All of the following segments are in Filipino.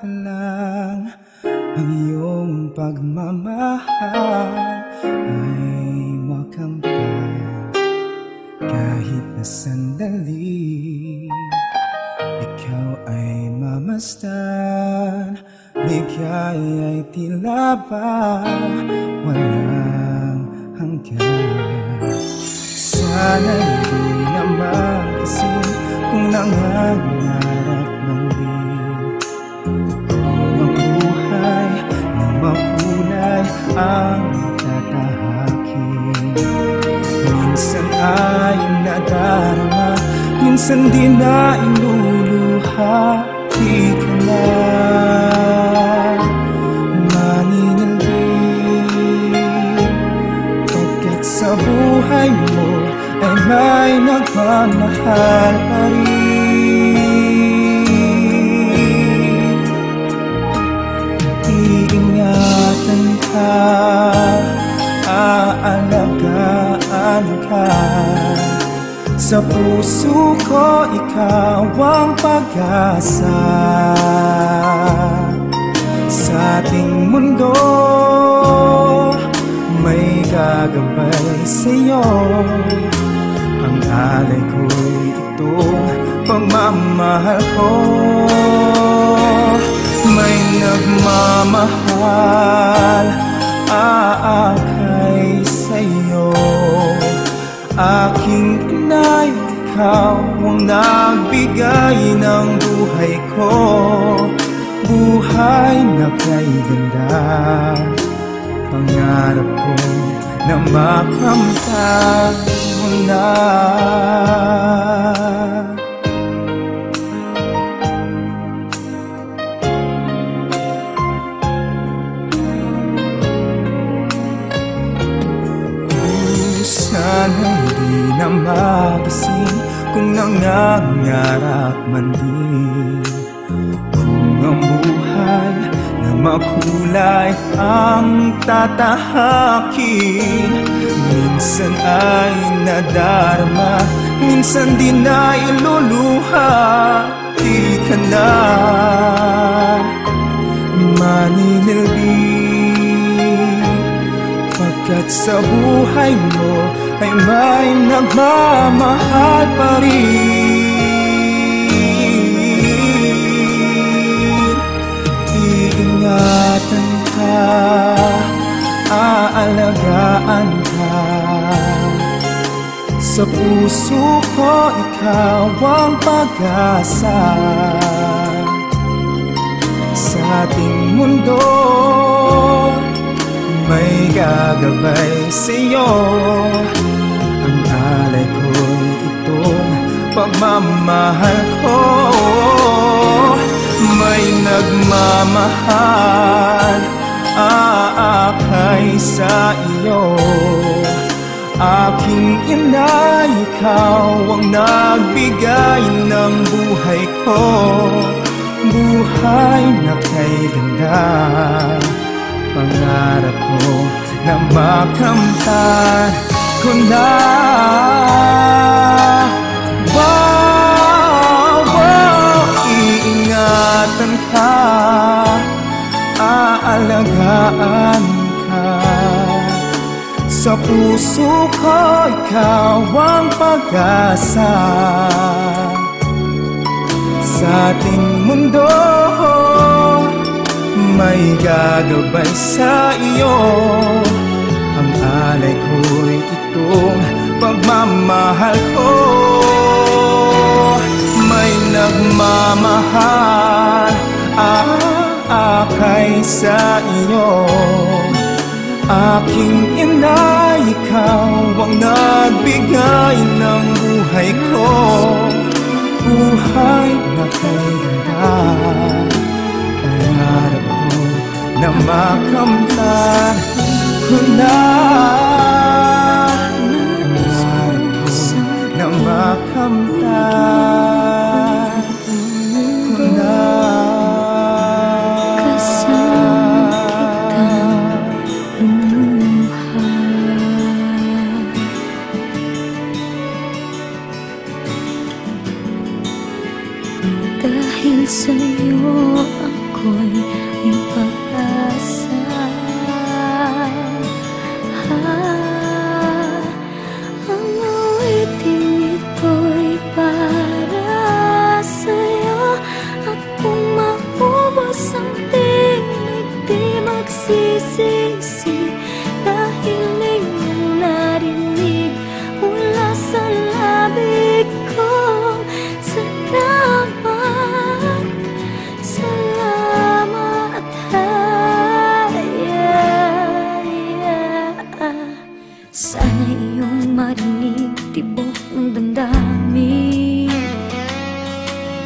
lang ang iyong pagmamahal ay makamtan. Kahit na sandali ikaw ay mamasdan, bigay ay tila ba walang hanggan. Sana'y di na magkasing kung nangangarap man din, kung ang buhay na makulay ang tatahakin. Minsan ay nadarama, minsan di na inuluha. Di ka na maninilbi, pagkat sa buhay mo ay may nagmamahal pa rin. Iingatan ka, aalagaan ka. Sa puso ko ikaw ang pag-asa. Sa ating mundo may gagabay sa'yo. Ang alay ko'y itong pagmamahal ko. May nagmamahal aakay sa'yo. Aking inay, ikaw ang nagbigay ng buhay ko. Buhay na kay ganda, pangarap ko na makamtan mo na. Sana'y di na magising kung nangangarap man din, kung ang buhay na makulay ang tatahakin. Minsan ay nadarama, minsan di na iluluha. Di ka na maninilbi, pagkat sa buhay mo ay may nagmamahal pa rin. Iingatan ka, aalagaan ka. Sa puso ko ikaw ang pag-asa. Sa ating mundo may gagabay sa'yo. Ang alay ko'y itong pagmamahal ko. May nagmamahal aakay sa iyo. Aking ina, ikaw ang nagbigay ng buhay ko. Buhay na kay ganda, pangarap ko na makamtan ko na. Wow, wow, iingatan ka, aalagaan ka. Sa puso ko ikaw ang pag-asa. Sa ating mundo may gagabay sa iyo. Ang alay ko'y itong pagmamahal ko. May nagmamahal aakay sa iyo. Aking ina, ikaw ang nagbigay ng buhay ko. Buhay na kay ganda, pangarap ko na makamtan ko na. Pangarap ko na makamtan ko na. Dahil sa'yo ako ako'y may pag-asa. Ang awiting ito'y para sa'yo, at kung maubos ang tinig, di magsisisi, dahil iyong narinig mula sa labig ko. Salamat, salamat, sana iyong marinig tibok ng damdamin.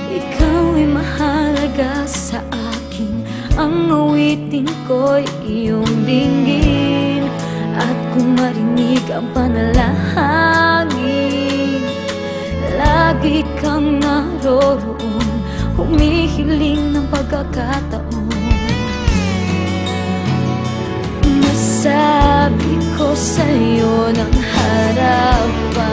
Ikaw ay mahalaga sa akin, ang awitin ko'y iyong dinggin. At kung marinig ang panalangin, lagi kang naroroon, humihiling ng pagkakataon. Masabi ko sa'yo ng harapan,